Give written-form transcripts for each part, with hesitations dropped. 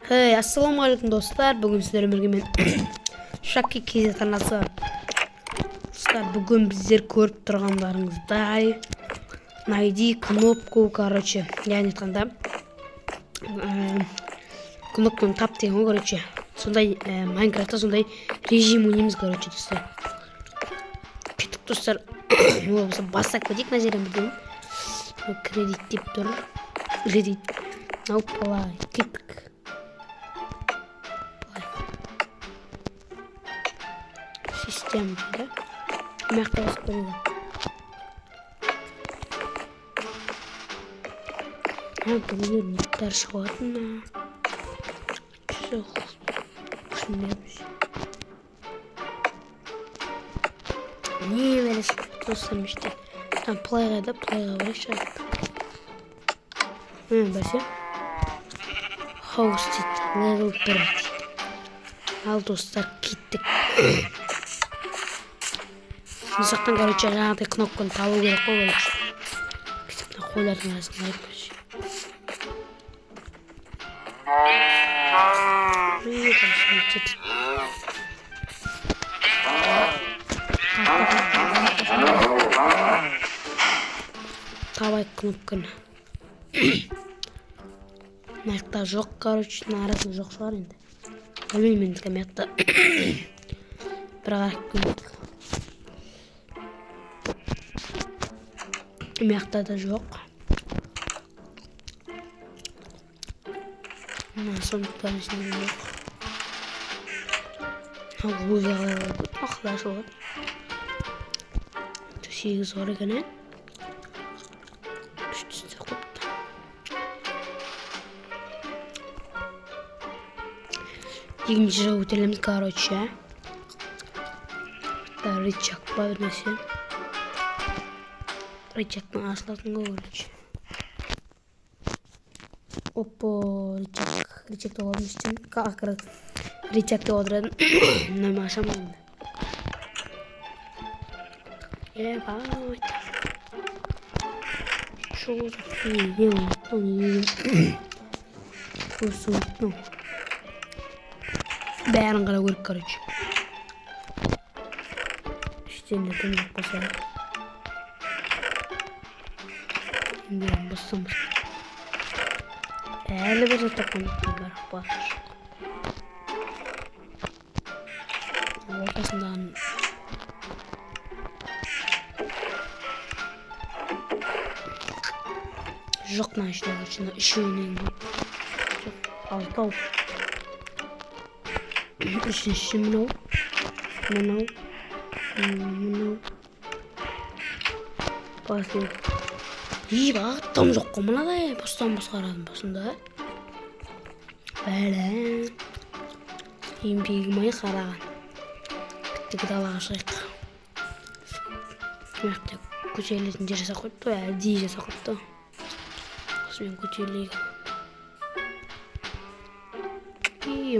Hey, assalomu alaykum do'stlar. Bugun sizlar birga men Shaki KZ tanasi. Do'stlar, bugun bizlar ko'rib turganlaringizday найди кнопку, короче. Yani aytganda knopkani tap degan, короче. Сондай Minecraft'ta сондай rejim o'ynaymiz, короче, do'stlar. Ketdik do'stlar. Bo'lsa bassak ko'dik nazarim bugun. Kredit deb tur. Kredit. Hoppa, ketdik. Sistem dedi. Merkez koyuyor. Ha bunu miktar şuatına. Çok. Şunlarmış. Niye böyle dostum işte. Tam play'a uğraşacak. Başı. Hosted level 1. Al dostlar gittik. Мисақтан короче жаңағыдай кнопканы табу керек қой короче. Кітаптан қойлардың арасына қарап көрші. Табайық кнопканы. Маяқта жоқ, короче, арасында жоқ шығар енді. Білмеймін енді маяқта. Бір қарап көрейік. Маяқта да жоқ. Сондықтан ішінде жоқ. Бұл жағдайға мақылаш болады. 8 ор екен. 300 секунд. Екінші жағы өтелеміз, короче. Рычаг бар нәрсе. Рычагтың ашылатын көрініші. Оппо, рычагты олардың үстен. Қақыры рычагты отырадың. Нөмі ашамайында. Бай. Шоу запием. Құрсуытны. Бәрін қара көріп, короче. Үстенде көмек басады. Білем, басымыз. Әлі бір жатаққан бар. Ортасындағы жоқ мына ішінде қашында үшеуінен алтау. Үшінші мынау. Басылы. Бағыттам жоқ қой мынадай бостан қарадым басында. Бәлі. Еңбегімай қараған. Біттігі далаға шығайық. Маяқта көтерілетін жер жасақ қойыпты, әдейі жасақ қойыпты. Осымен көтерілейік.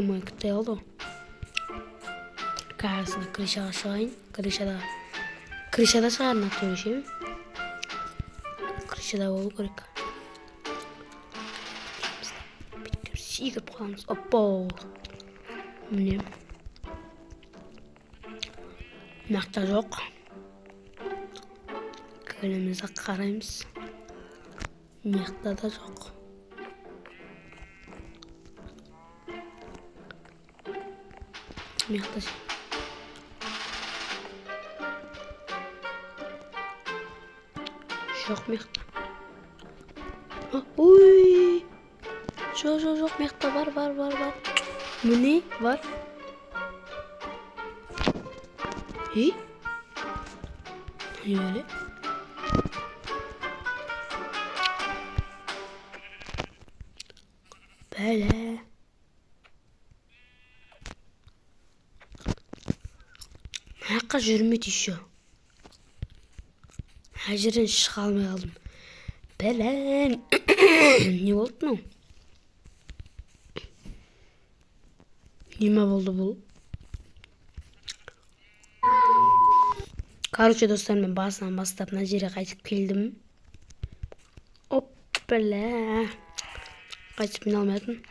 Мой күтті алды. Кажется, крышаға шығайын. Крышада шығарына төрішем. Крышада болу керек. Биттер сигіп қаламыз. Оппо. Міне. Мақта жоқ. Көлімізді қараймыз. Мақта да жоқ. Мақта жоқ. Жоқ мақта. Ой! Жоқ мақта бар. Міне бар. Не öyle? Böyle. Hakkı жүрмейді еще. Жерден шыға алмай қалдым. Бәлән. Не болды мынау? Неме болды бұл? Короче, достар, мен басынан бастап мына жерге қайтып келдім. Оппля. Қайтып міне алмайтын.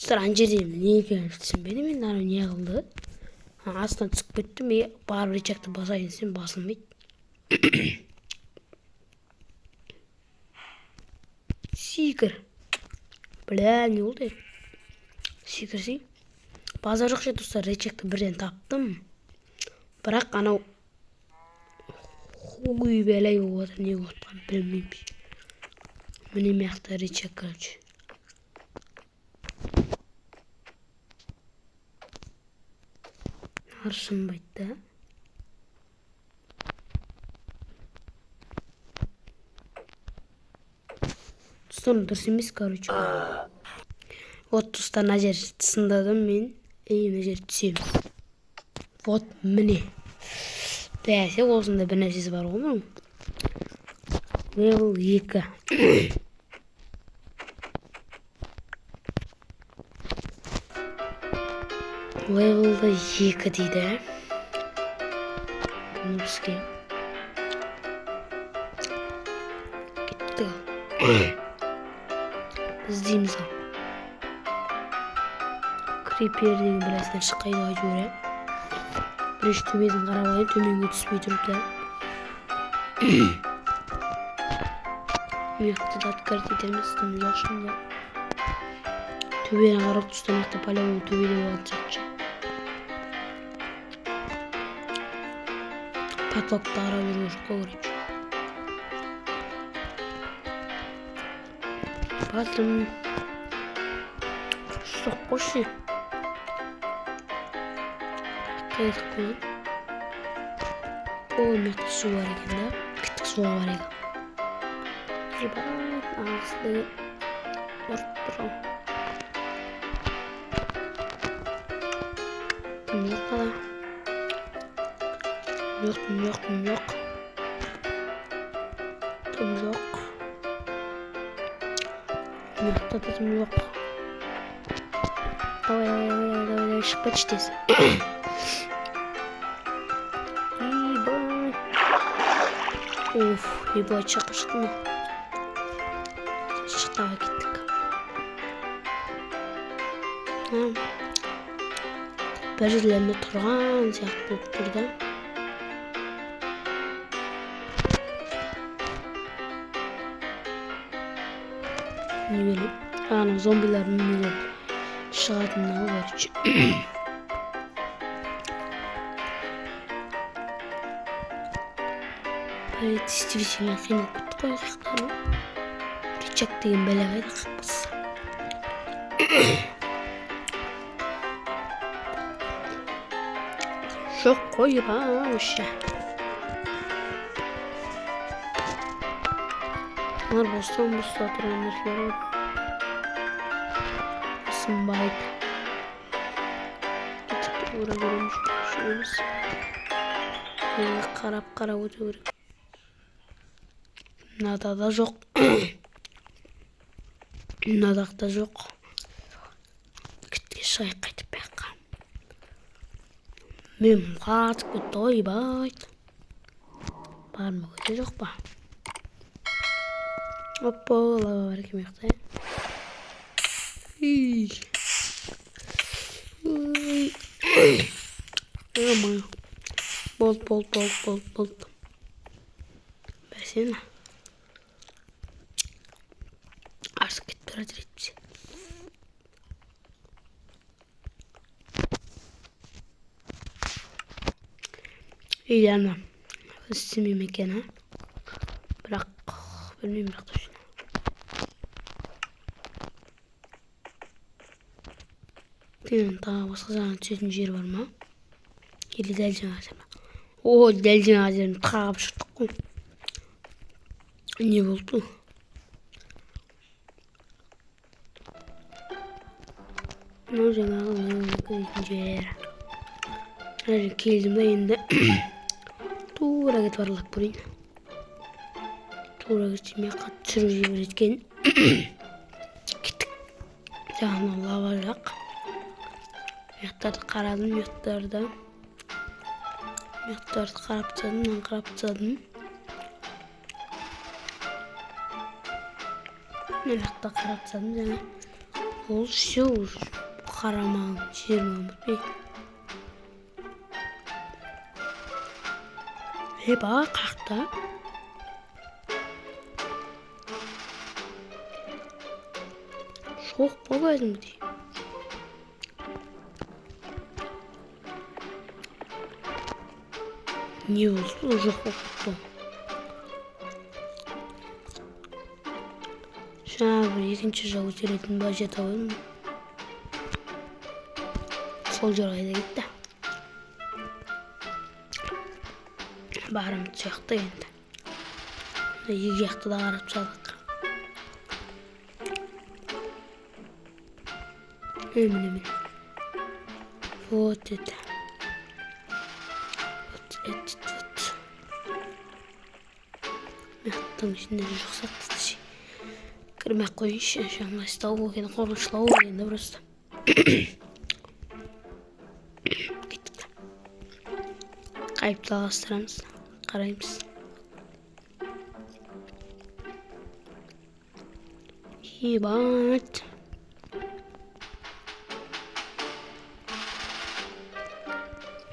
Dostlar anceriyim. Niye gelmişsin benim inanı niye kıldı? Ha, aslında çıkıp gittim ya. Bağır verecekti basayın sen basılmayı. Seeker. Bile ne oldu? Seeker si. Bazı yok şey dostlar reçekti birden taptım. Bırak ana huy belay oldu ne oldu bilmiyorum. Benim yakta reçek kalmış. Harşım bitti. Dostlar dersimiz karıcı. Вот dostlar nacer sındadım ben. İyi nacer tüyüm. Вот mini. Değerse olsun da bir nesiz var olur mu? Level 2. Level'da 2 deydi. Bunu biski. Gitti. İzleyimiz al. Creeper deyin birazdan şıkkaydı acıyorum. Bir iş tümeydim karabayı tümeyim ötüsmeyi durup da. Yaktı da dikkat edelim istedim yok şimdi. Tübeyine karak tutan yakta pala bu tübeyine batacakça. Patlakta ara vuruyor kovurucu. Baktım. Çok koşu. Kaydık ben. O nekti su var ekende. Kıttık su var ekende. Riba ağızlı. Ortbro. Yok kadar. Yok. Yok. Yok dedim yok. Давай, почти. Of, İbo çakıştı mı? Çıktığa gittik. Birilerine turgan siyahtı burada. Ne bileyim. Yani zombilerin ne bileyim. Şahadına var. Evet istiyorsan yakın kutu koyaktan. Richak degen belagayda kıpkız. Çok koymuş. Bunlar bostan duranlar var. Bayık. Gitip uğra görmüş şuyuz. Kara uğra. Nada da yok. Nadak da yok. Gitti şey kayıtıp bakalım. Memkat kutoy bayt. Parmak ucu yok ba. Hoppa var kim yoktu. Aman. Bol. Versene. Artık git biraz etsin. İyi gelmem. Isıtım mekana. Bırak. Bilmiyorum bırak da şunu. Değil daha başka zaman çözümcü yer var mı? Yedi del cenazeme. Oo del cenazeme kapıştık. Ne oldu? Ne olacak abi? İkinci yer. Her kildim yine. Tuğra git varlak buraya. Tuğra gitmeye kaçırıcı bir etken. Gittik. Canım Allah varlak. Yattardı karadım yattardı. Yattardı karaptadım. Yatta karaptadım yani. Ол все уже қарамағын жерін ұмытпай. Ба қақта. Шоқ бол өзімдей. Не болды, жоқ болды. Жаңа бір екінші жау өтеретін ба жета қойдым. Сол жер қайда кетті. Барым сияқты енді. Екі жақты да қарап салдық. Міне. Вот это. Вот. Мектің ішінде жоқ сақтысы. Кірмек қойыншы. Жаңа стау болғаны қорғыншылау болғаны просто. Кеттік. Қайыпты ағастырамыз. Қараймыз. Ебать.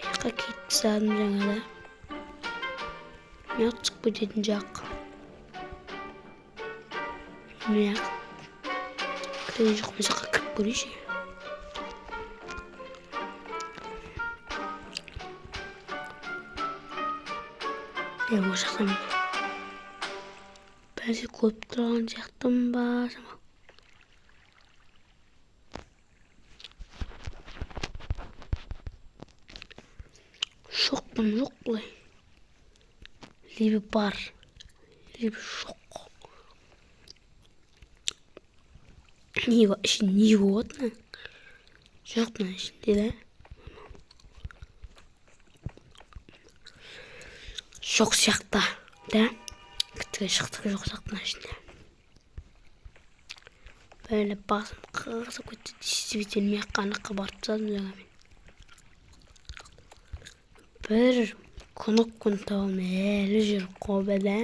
Меқа кетті садым жаңада. Меқ çıkып өтетін жақ. Меқ. Кірген жоқ жаққа кіріп көрейші. Ол жақтан бәлсе көп тұрған жақтым ба жамал. Шоқпын жоқ бұлай. Лебі бар, лебі жоқ. Ішін не болады? Жоқ мына ішінде да. Жоқ сияқты, да? Күттіге шықтығы жоқ сияқты ішінде. Бәлі басым қағызып көтті действительно меққаны қабарып тадым жаңа мен. Бір кнопканы табам әлі жүр қобада.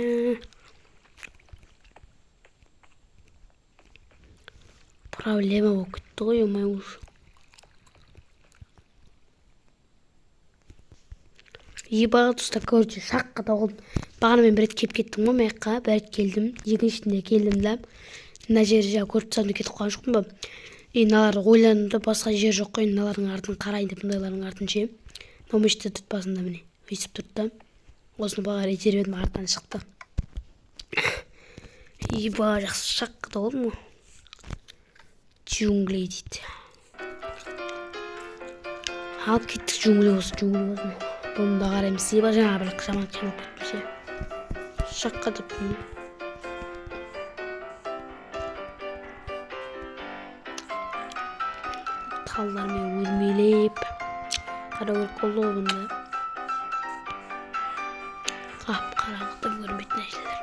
Проблема болып кетті ғой, өмай ұш. Ебаға тұста көрді, шаққа тауылдым. Бағана мен бір рет кеп кеттім ғой, маяққа, бір рет келдім. Екіншінде келдім да. Мына жер жағы көрді сәнді кетіп қалған жоқпын ба. Налар ойланымда басқа жер жоқ қой, налардың артын қарайды, бұндайлардың артын ше. Номешті тұтпасында міне, өйсіп тұрды. Осыны баға ретербедім артан шықты. Ебаға жақсы шаққа тауылдым ғой. Джунглей дейді. Алып кеттік джунгли болсын. Бұны да қараймыз. Еба жаңа бір қышаман қимап көттімше. Шаққа тұптым. Талдармен өрмелеп. Қара көріп қолды бұнда. Қап қараңықтың көрмейтін әшілер.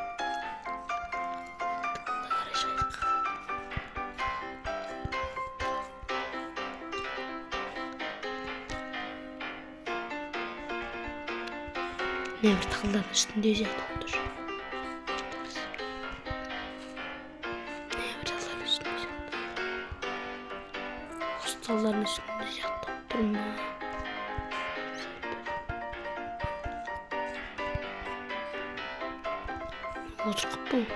Ne bir talların üstünde yüzeyde olur. Ne bir talların üstünde yüzeyde olur. O talların üstünde yüzeyde durma. Otur kapım.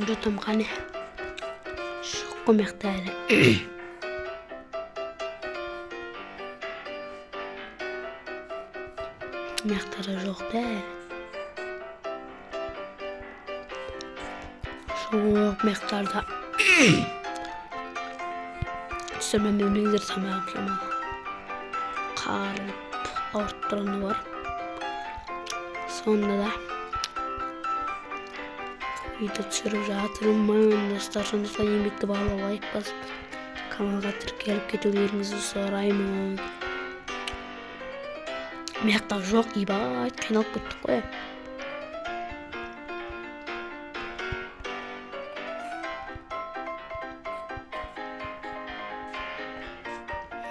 Jotam kane. Şu komik değil. Мектары жоқ да. Жоқ мектарда. Түсірмен мемлегдер самағым шамалы. Қарып, ауырып тұрғаны бар. Сонда да. Үйді түсіріп жатырмын. Достар, сондықтан еңбекті бағалауға лайк басып, каналға тіркеліп кетулеріңізді сұраймын. Маяқта жоқ, ебать, қиналып кеттік қой.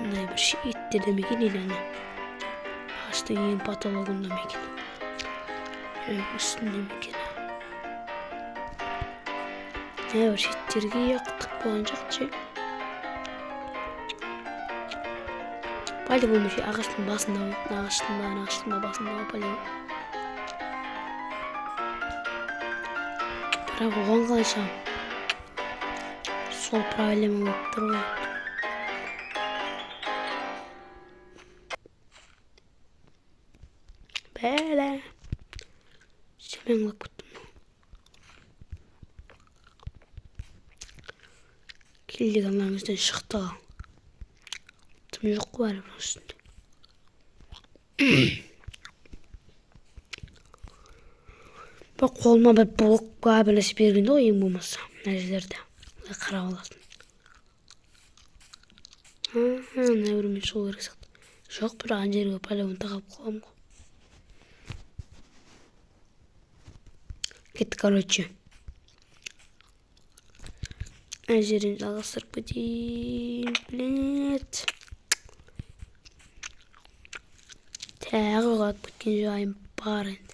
Мындай бір шиеттерде мекен елені. Ағашты ең патологында мекен. Үстінде мекен. bir şetlerge yaktık boğancakçı. Pali bulmuş ağaçın basında, ağaçın basında pali. Bırak oğan kalışam. Sol problemi yoktur. Böyle. Semenlik tuttum. Kildik amanımızdan çıktı. Tüm yok var bunun üstünde. Bak koluma bir buluk kabelesi bir günde oyun bulmasa. Nerelerde. Kara olasın. Ne bileyim su verirsen. Çok bir anceri yapalım onu takıp koyalım. Git kalıcı. Ancerin ağasır bıdin. Bilet. Teğat bütün ayın parent.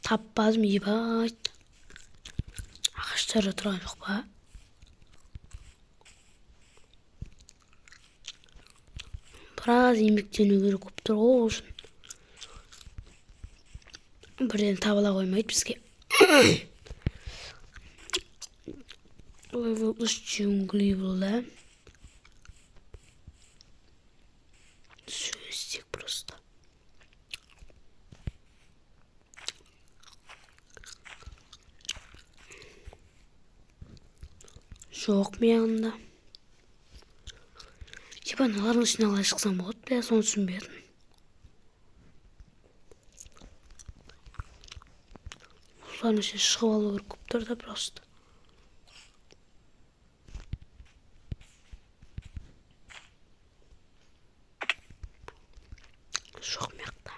Tappaz mı yibat? Ağaçları oturan yok ba. Biraz yemekten ögürü koptur olsun. Birden tabala koymayıp bizge. Выпуск джунглей было. Жестик просто. Жоқ миягында. Типа аналардың ішіне қалай шықсам болады, бля, соны түсінбедім. Осылардың ішіне шығып алу керек көп тұрды просто. Жоқ мияқта.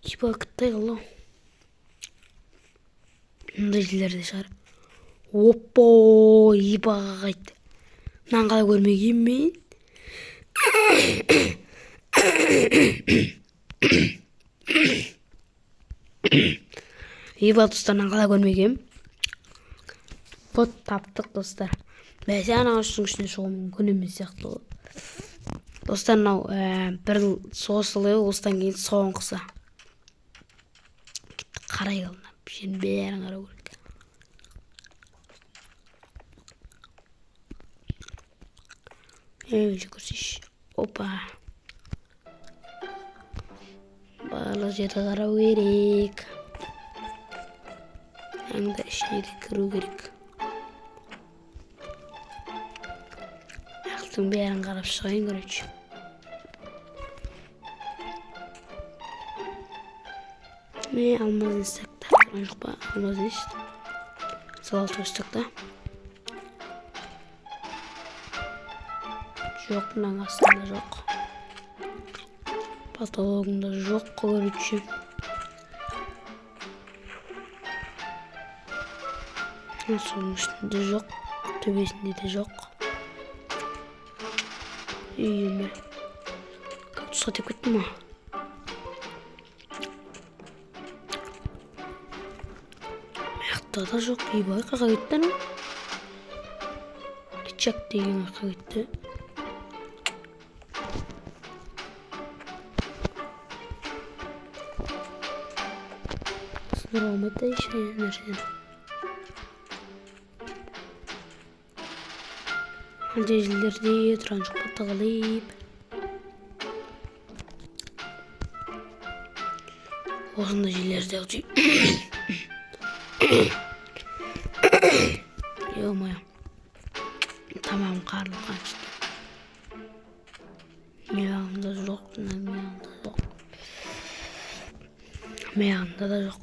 Типа кіттай қалу. Мұндай жерлерде шығар. Оппо, ибаға қайтты. Мынаны қалай көрмегенмін мен. Иба достарынан қалай көрмегенмін. Вот таптық достар. Бәсе ана ağaçтың ішіне шығу мүмкін емес сияқты. Достар, мынау бір соғысылы осыдан кейін соңғысы. Қарай қалдым. Şimdi бәрін қарау керек. Жүгірсеш. Опа. Барлық жерді қарау керек. Аңда ішіне де кіру керек. Ақтың бәрін қарап шығайын көрейінші. Ne almaz istek de. Acaba almaz işte. Salata istek de. Yok bundan aslında yok. Patologunda yok görücü. Nasıl üstünde yok. Tövbesinde de yok. İyi mi? Kaçsa tek mi? Mehta da yok. İyi bak. Kaka gitti mi? Çek değil kaka gitti. Sınır olmadı işte. Nereden? Handecilerde transport tağlayıp. Osunda jillerde olacak. Yomaya. Tamam karlı kaçtı. Meyanda yok. Meyanda yok. Meyanda da yok.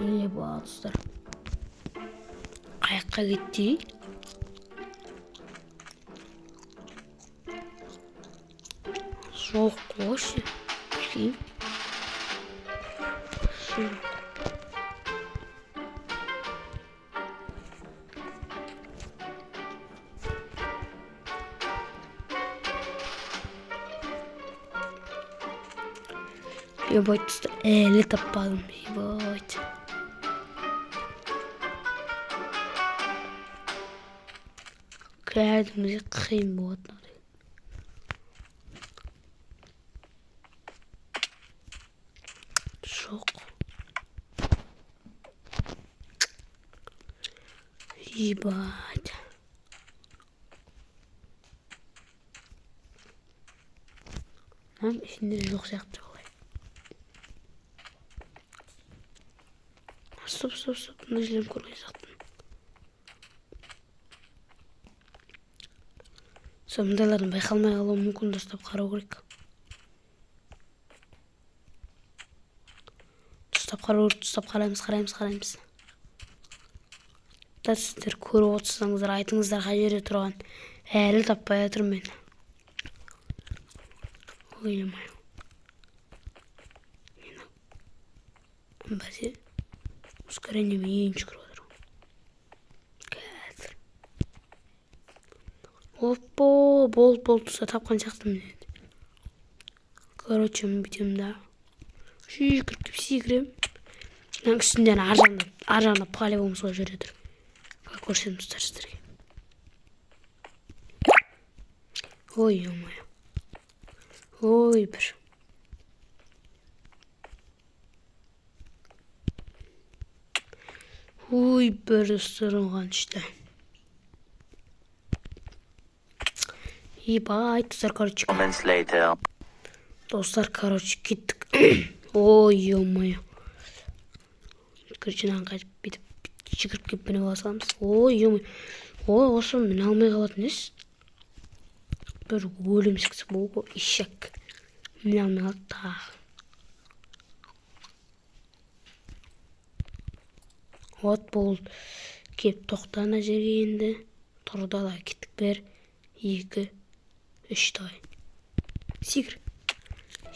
İyi bu ağaçlar. Kayakka gitti. Soğuk koş. Bakayım. Şurada. Ебать, достар, әлі таппадым. Ебать. Кәдімгі қиын болады. Жоқ. Ебать. Нам ішінде жоқ сияқты олай. Стоп. Мына жерлерін көрмей сақтым. Мұндайлардың байқалмай қалуы мүмкін, дұрыстап қарау керек. Дұрыстап қараймыз. Сіздер көріп отырсаңыздар, айтыңыздар қай жерде тұрған. Әлі таппай жатырмын мен. Ойламай. Бәзе ускорениемен ең жүгіріп отыр. Қазір. Оппо, болды, тапқан сияқтымын. Короче, мен бүйтемін да. Секірем. Үстінден аржағында по-любому солай жүре тұр. Көрсетім тұстар сіздерге. Ой, омай. Ой, бір. Ой, бір достар оған ішті. Ебай, достар, короче. Достар, короче, кеттік. Ой, омай. Короче, қайтып бетіп жүгіріп кеп мені басамыз. Ой, омай. Ой, осы мен алмай қалатын ес. Бір өлімсіксі бұл ешек. Мен алмай қалды тағы. Вот бұл кеп тоқтана жерге енді. Тұрда да кеттік. 1, 2, 3 тай. Секір.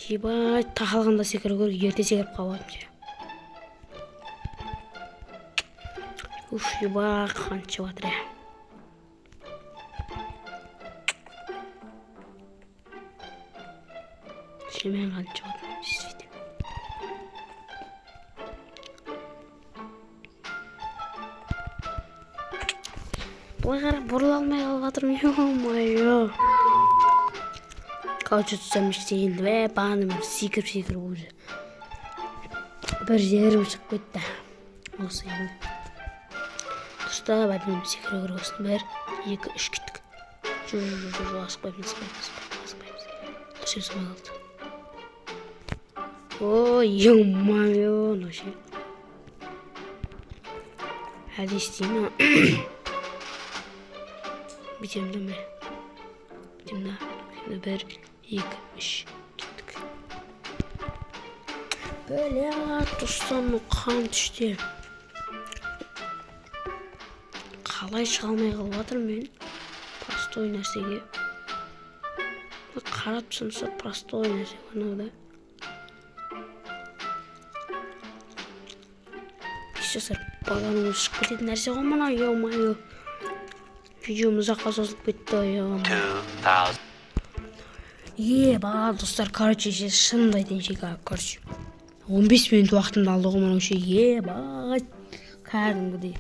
Ебай, тақалғанда секіру керек. Ерте секіріп қалатым. Уф, ебай, қанша батыр. Шемен қанша батыр. Действительно. Бұлай қарап бұрыла алмай қалып жатырмын. Ё-моё. Короче, түссем ештеңді. Бағаным секіріп уже. Бір жерім шығып кетті. Осы енді. Дұрыста бәдім секіру керек осыны. 1, 2, 3 кеттік. Асықпаймыз. Дұрыс есімай қалды. Ой, ё-моё, ноше. Әлі істеймін. Бітемді ме? Бітемді. 1, 2, 3 кеттік. Бәлі, тұстан қан түсте. Қалай шыға алмай қалып жатыр мен? Простой нәрсеге. Қарап тұрсам, простой нәрсе ғана. Жасар баланың өшіп кететін нәрсе ғой мына, ё-моё. Видеом ұзаққа созылып кетті, ё-моё. Ба, достар, короче, шынымды айтайын шега, короче. 15 минут уақытымды алды ғой мына ше, ба, кәдімгідей.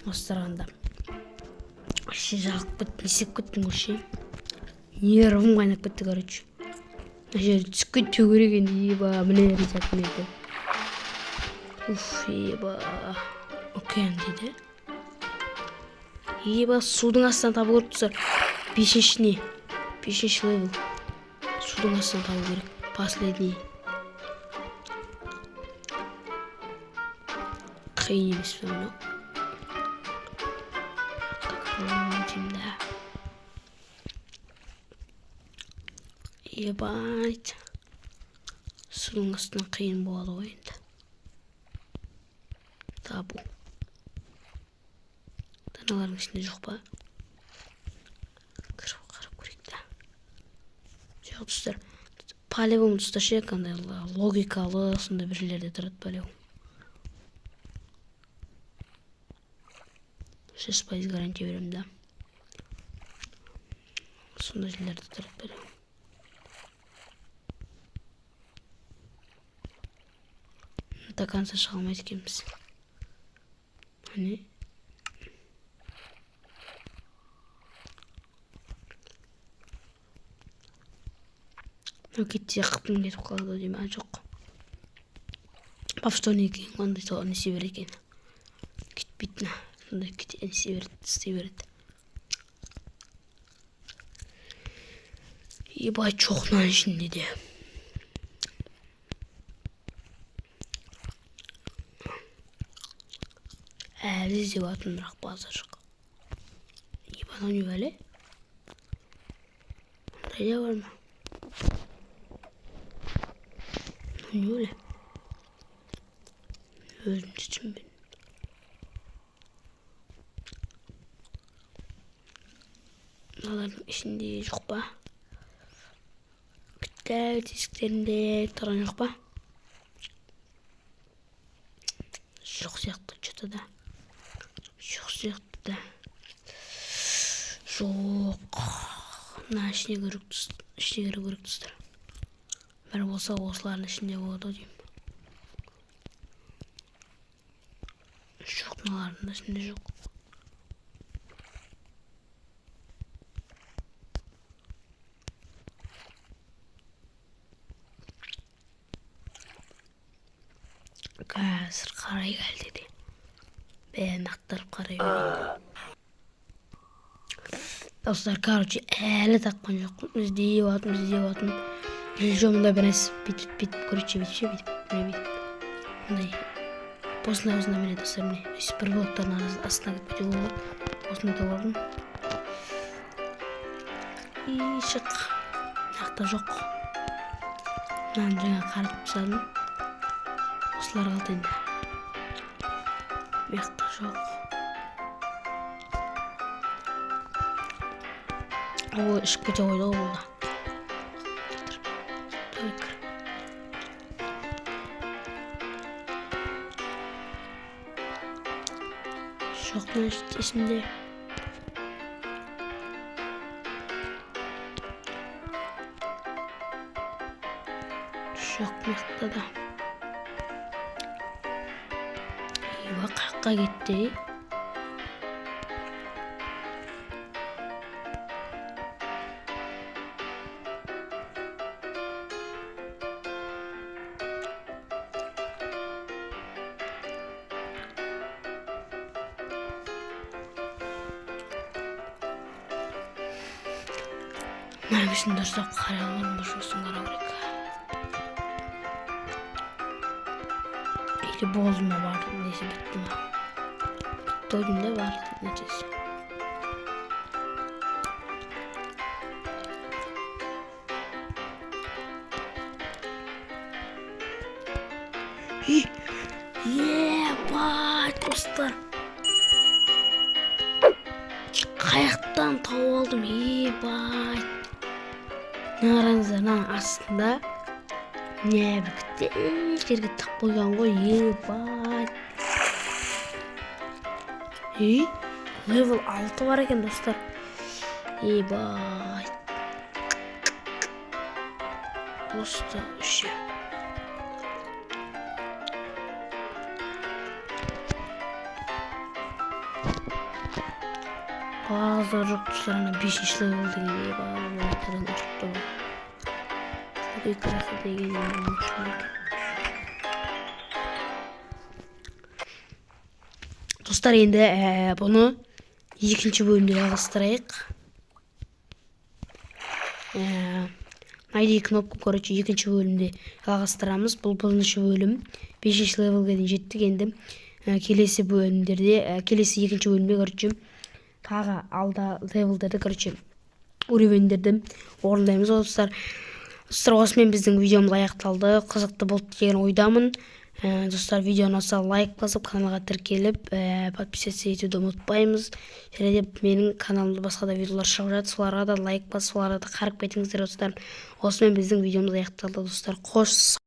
Остарғанда. Ше жағып кеттім, есеп кеттім ғой. Нервым қайнап кетті, короче. Жер түсіп кетті керек енді, ба, міне ризатын еді. Уф, еба. Океан дейді. Еба, судың астынан табу керек тұсар. 5-ші левел. Судың астынан табу керек. Последний. Қиын емес пе мұны. Ебайт. Судың астынан қиын болады ғой енді. Табу. Даналардың ішінде жоқ па? Қарап көрейік та. Жоқ тұстар. По-любому тұстар ше, қандай логикалы, сондай бір жерлерде тұрады по-любому. 6% гарантия берем, да. Сондай жерлерде тұрады по-любому. до конца шыға алмайды екенбіз. Міне. Мынау кетсе қыпым кетіп қалады деймін. Жоқ. Повторный екен, ондай тоғын есе бер екен. Кетпейтін. Сондай кете есе береді, істей береді. Ебай чоқынан ішінде де. Әлі іздеп атын, бірақ базар жоқ. Ебан не бәле? Ондай да бар ма? Не өлі? Өзім түсінбен. Мыналардың ішінде жоқ па? Кітап тесіктерінде тұрған жоқ па? Жоқ сияқты что-то да. Жоқ сияқты да. Жоқ. Мына ішіне керек тұстар. Бір болса осылардың ішінде болады деймін. Жоқ, мыналардың ішінде жоқ. Қазір қарай келді де. Бәрін ақтарып қарай берейін. Достар, короче, әлі тапқан жоқпын. Іздеп атым. Жомында бір нәрсе бүйтіп, короче, бүйтіп. Мындай. Осында міне достар, міне. Бір блоктардың астына кетпеуге болады. Осында табалдым. И шық. Мынақта жоқ. Мынаны жаңа қаратып тастадым. Осылар қалды енді. Мынақта жоқ. Ой, ішіп кете қойды ғой болды. Жоқ, мына ішінде. Жоқ, мықты да. Еба, қаққа кетті. Нәбісін достап қаралған бұшысын қара көрек. Или болды ма барды, несі бітті ма? Тойдымда барды, нәтесі. Ебать, достар. Қаяқтан тауып алдым, ебать. Қараңыздар, мынаның астында не бікті жерге тақ қойған ғой, ебать. Левел 6 бар екен, достар. Ебать. Просто үші. Bazıları çok tuşlarına 5 level değil ya. Bazıları çok da var. Bir klasa da geliyorum. Dostlar, endi bunu ikinci bölümde жалғастырайық. Найди кнопку, короче, екінші бөлімде жалғастырамыз. Бұл бірінші бөлім. 5 левелге дейін жеттік енді. Келесі бөлімдерде, келесі екінші бөлімде, короче, тағы алда левелдерді, короче, уровендерді орындаймыз. Достар, осымен біздің видеомыз аяқталды. Қызықты болды деген ойдамын. Достар, видеоны ұнаса лайк басып, каналға тіркеліп, подписаться етуді ұмытпаймыз. Және де менің каналымда басқа да видеолар шығып жатыр, соларға да лайк басып, соларға да қарып кетіңіздер, достар. Осымен біздің видеомыз аяқталды, достар. Қош